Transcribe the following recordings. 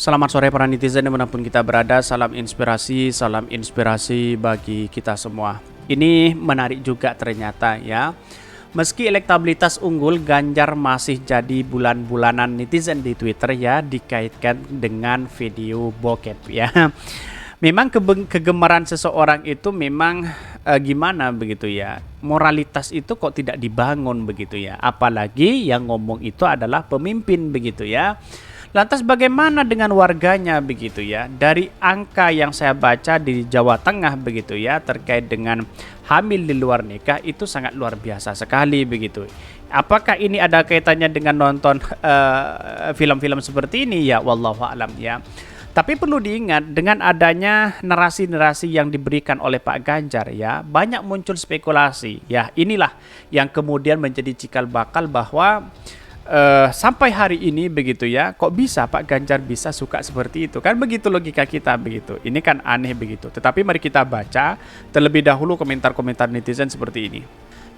Selamat sore para netizen dimanapun kita berada, salam inspirasi bagi kita semua. Ini menarik juga ternyata ya. Meski elektabilitas unggul, Ganjar masih jadi bulan-bulanan netizen di Twitter ya, dikaitkan dengan video bokep ya. Memang kegemaran seseorang itu memang gimana begitu ya. Moralitas itu kok tidak dibangun begitu ya. Apalagi yang ngomong itu adalah pemimpin begitu ya. Lantas bagaimana dengan warganya begitu ya? Dari angka yang saya baca di Jawa Tengah begitu ya, terkait dengan hamil di luar nikah itu sangat luar biasa sekali begitu. Apakah ini ada kaitannya dengan nonton film-film seperti ini ya? Wallahu a'lam ya. Tapi perlu diingat dengan adanya narasi-narasi yang diberikan oleh Pak Ganjar ya, banyak muncul spekulasi ya. Inilah yang kemudian menjadi cikal bakal bahwa sampai hari ini begitu ya, kok bisa Pak Ganjar bisa suka seperti itu, kan begitu logika kita begitu. Ini kan aneh begitu. Tetapi mari kita baca terlebih dahulu komentar-komentar netizen seperti ini.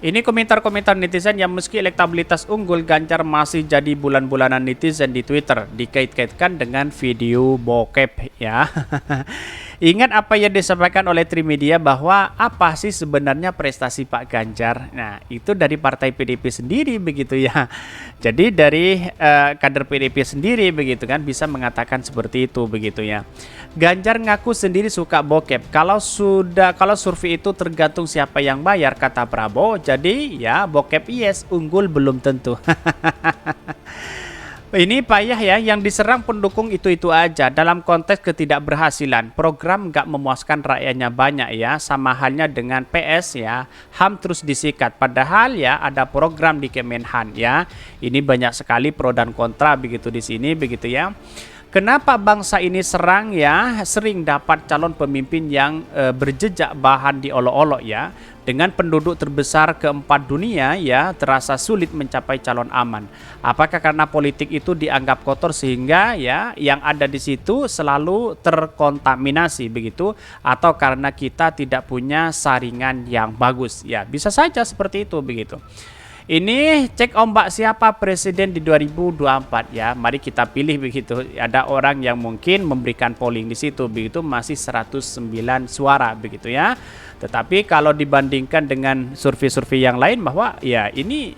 Ini komentar-komentar netizen yang meski elektabilitas unggul, Ganjar masih jadi bulan-bulanan netizen di Twitter, dikait-kaitkan dengan video bokep ya. Ingat apa yang disampaikan oleh Trimedia bahwa apa sih sebenarnya prestasi Pak Ganjar? Nah, itu dari partai PDP sendiri begitu ya. Jadi dari kader PDP sendiri begitu kan bisa mengatakan seperti itu begitu ya. Ganjar ngaku sendiri suka bokep. Kalau survei itu tergantung siapa yang bayar kata Prabowo. Jadi ya bokep yes, unggul belum tentu. Ini payah ya, yang diserang pendukung itu-itu aja. Dalam konteks ketidakberhasilan, program gak memuaskan rakyatnya banyak ya. Sama halnya dengan PS ya, HAM terus disikat. Padahal ya ada program di Kemenhan ya. Ini banyak sekali pro dan kontra begitu di sini begitu ya. Kenapa bangsa ini sering dapat calon pemimpin yang berjejak bahan diolok-olok ya. Dengan penduduk terbesar keempat dunia ya, terasa sulit mencapai calon aman. Apakah karena politik itu dianggap kotor sehingga ya yang ada di situ selalu terkontaminasi begitu, atau karena kita tidak punya saringan yang bagus? Ya, bisa saja seperti itu begitu. Ini cek ombak siapa presiden di 2024 ya. Mari kita pilih begitu. Ada orang yang mungkin memberikan polling di situ begitu, masih 109 suara begitu ya. Tetapi kalau dibandingkan dengan survei-survei yang lain bahwa ya ini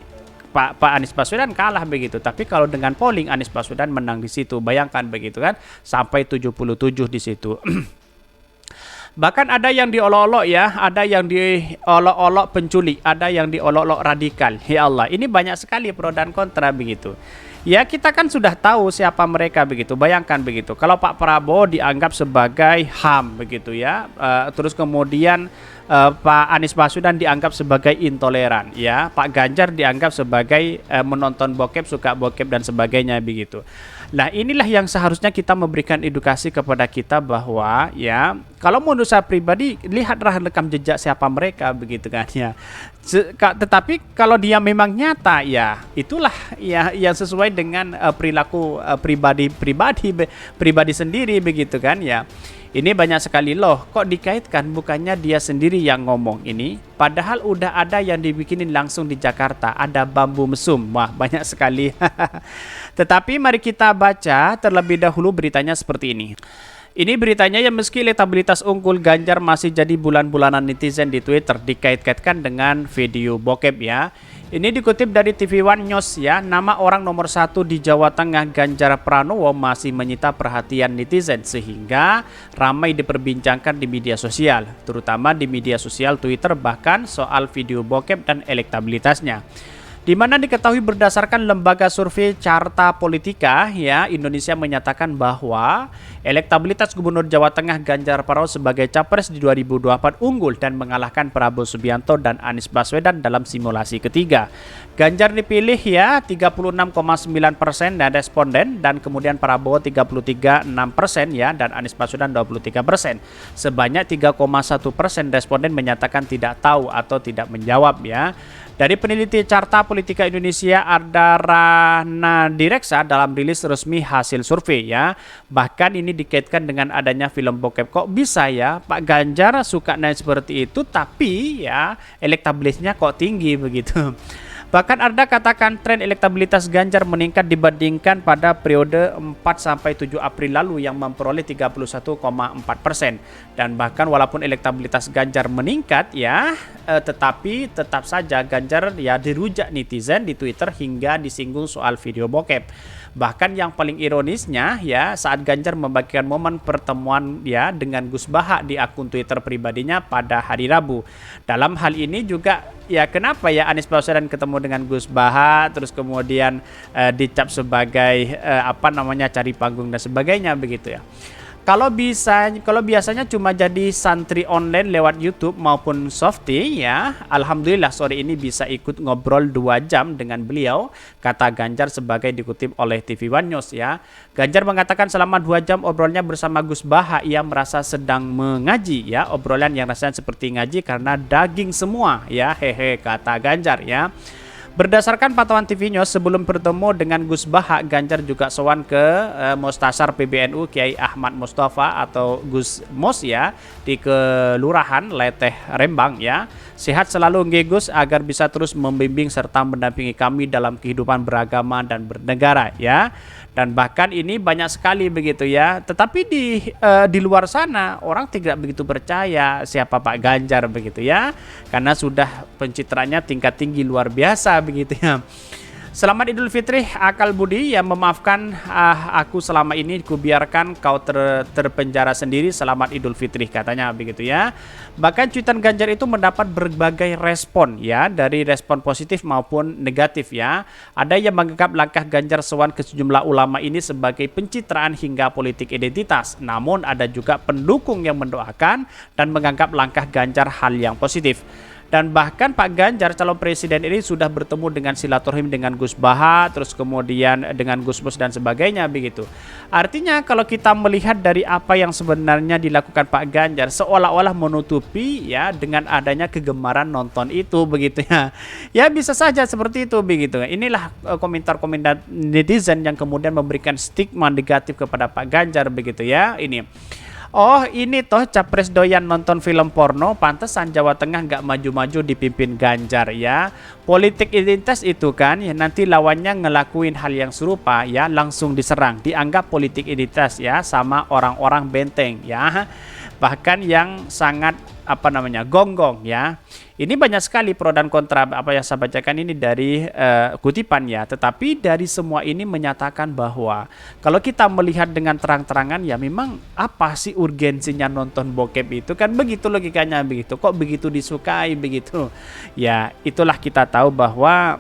Pak Anies Baswedan kalah begitu. Tapi kalau dengan polling Anies Baswedan menang di situ. Bayangkan begitu kan, sampai 77 di situ. Bahkan ada yang diolok-olok ya, ada yang diolok-olok penculik, ada yang diolok-olok radikal. Ya Allah, ini banyak sekali pro dan kontra begitu. Ya kita kan sudah tahu siapa mereka begitu. Bayangkan begitu. Kalau Pak Prabowo dianggap sebagai HAM begitu ya, terus kemudian Pak Anies Baswedan dianggap sebagai intoleran ya, Pak Ganjar dianggap sebagai menonton bokep, suka bokep dan sebagainya begitu. Nah inilah yang seharusnya kita memberikan edukasi kepada kita bahwa ya kalau menurut saya pribadi lihatlah rekam jejak siapa mereka begitu kan ya. Tetapi kalau dia memang nyata ya itulah ya yang sesuai dengan perilaku pribadi sendiri begitu kan ya. Ini banyak sekali loh, kok dikaitkan bukannya dia sendiri yang ngomong ini, padahal udah ada yang dibikinin langsung di Jakarta, ada bambu mesum. Wah, banyak sekali. Tetapi mari kita baca terlebih dahulu beritanya seperti ini. Ini beritanya yang meski elektabilitas unggul, Ganjar masih jadi bulan-bulanan netizen di Twitter, dikait-kaitkan dengan video bokep ya. Ini dikutip dari TV One News ya, nama orang nomor 1 di Jawa Tengah Ganjar Pranowo masih menyita perhatian netizen sehingga ramai diperbincangkan di media sosial, terutama di media sosial Twitter bahkan soal video bokep dan elektabilitasnya. Di mana diketahui berdasarkan lembaga survei Carta Politika ya, Indonesia menyatakan bahwa elektabilitas Gubernur Jawa Tengah Ganjar Pranowo sebagai capres di 2024 unggul dan mengalahkan Prabowo Subianto dan Anies Baswedan dalam simulasi ketiga. Ganjar dipilih ya 36,9% dan responden, dan kemudian Prabowo 33,6% ya, dan Anies Baswedan 23%. Sebanyak 3,1% responden menyatakan tidak tahu atau tidak menjawab ya. Dari peneliti Carta Politika Indonesia Ardarana Direksa dalam rilis resmi hasil survei ya. Bahkan ini dikaitkan dengan adanya film bokep. Kok bisa ya Pak Ganjar suka naik seperti itu tapi ya elektabilitasnya kok tinggi begitu. Bahkan ada katakan tren elektabilitas Ganjar meningkat dibandingkan pada periode 4-7 April lalu yang memperoleh 31,4%. Dan bahkan walaupun elektabilitas Ganjar meningkat ya, tetapi tetap saja Ganjar ya dirujak netizen di Twitter hingga disinggung soal video bokep. Bahkan yang paling ironisnya ya, saat Ganjar membagikan momen pertemuan ya dengan Gus Baha di akun Twitter pribadinya pada hari Rabu. Dalam hal ini juga ya, kenapa ya Anies Baswedan ketemu dengan Gus Baha terus kemudian dicap sebagai cari panggung dan sebagainya begitu ya. Kalau biasanya cuma jadi santri online lewat YouTube maupun Softy ya, alhamdulillah sore ini bisa ikut ngobrol 2 jam dengan beliau, kata Ganjar sebagai dikutip oleh TV One News ya. Ganjar mengatakan selama 2 jam obrolnya bersama Gus Baha ia merasa sedang mengaji ya, obrolan yang rasanya seperti ngaji karena daging semua ya, hehe, kata Ganjar ya. Berdasarkan pantauan TV News, sebelum bertemu dengan Gus Baha, Ganjar juga sowan ke Mustasar PBNU Kiai Ahmad Mustafa atau Gus Mos ya, di Kelurahan Leteh Rembang ya. Sehat selalu nggih Gus, agar bisa terus membimbing serta mendampingi kami dalam kehidupan beragama dan bernegara ya. Dan bahkan ini banyak sekali begitu ya. Tetapi di luar sana orang tidak begitu percaya siapa Pak Ganjar begitu ya, karena sudah pencitraannya tingkat tinggi luar biasa begitu ya. Selamat Idul Fitri akal budi yang memaafkan aku selama ini kubiarkan kau terpenjara sendiri, selamat Idul Fitri katanya begitu ya. Bahkan cuitan Ganjar itu mendapat berbagai respon ya, dari respon positif maupun negatif ya. Ada yang menganggap langkah Ganjar sowan ke sejumlah ulama ini sebagai pencitraan hingga politik identitas. Namun ada juga pendukung yang mendoakan dan menganggap langkah Ganjar hal yang positif. Dan bahkan Pak Ganjar calon presiden ini sudah bertemu dengan silaturahim dengan Gus Baha, terus kemudian dengan Gus Mus dan sebagainya begitu. Artinya kalau kita melihat dari apa yang sebenarnya dilakukan Pak Ganjar, seolah-olah menutupi ya dengan adanya kegemaran nonton itu begitu ya. Ya bisa saja seperti itu begitu. Inilah komentar-komentar netizen yang kemudian memberikan stigma negatif kepada Pak Ganjar begitu ya. Oh ini toh capres doyan nonton film porno, pantesan Jawa Tengah nggak maju-maju dipimpin Ganjar ya. Politik identitas itu kan ya, nanti lawannya ngelakuin hal yang serupa ya langsung diserang, dianggap politik identitas ya sama orang-orang benteng ya. Bahkan yang sangat gonggong ya. Ini banyak sekali pro dan kontra apa yang saya bacakan ini dari kutipan ya. Tetapi dari semua ini menyatakan bahwa kalau kita melihat dengan terang-terangan ya, memang apa sih urgensinya nonton bokep itu, kan begitu logikanya begitu. Kok begitu disukai begitu? Ya itulah kita tahu bahwa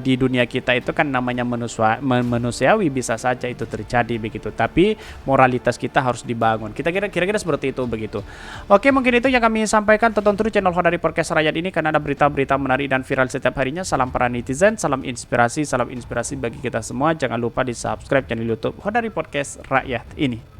di dunia kita itu kan namanya manusiawi, bisa saja itu terjadi begitu, tapi moralitas kita harus dibangun. Kita kira-kira seperti itu begitu. Oke, mungkin itu yang kami sampaikan. Tonton terus channel Hodari Podcast Rakyat ini karena ada berita-berita menarik dan viral setiap harinya. Salam para netizen, salam inspirasi bagi kita semua. Jangan lupa di subscribe channel YouTube Hodari Podcast Rakyat ini.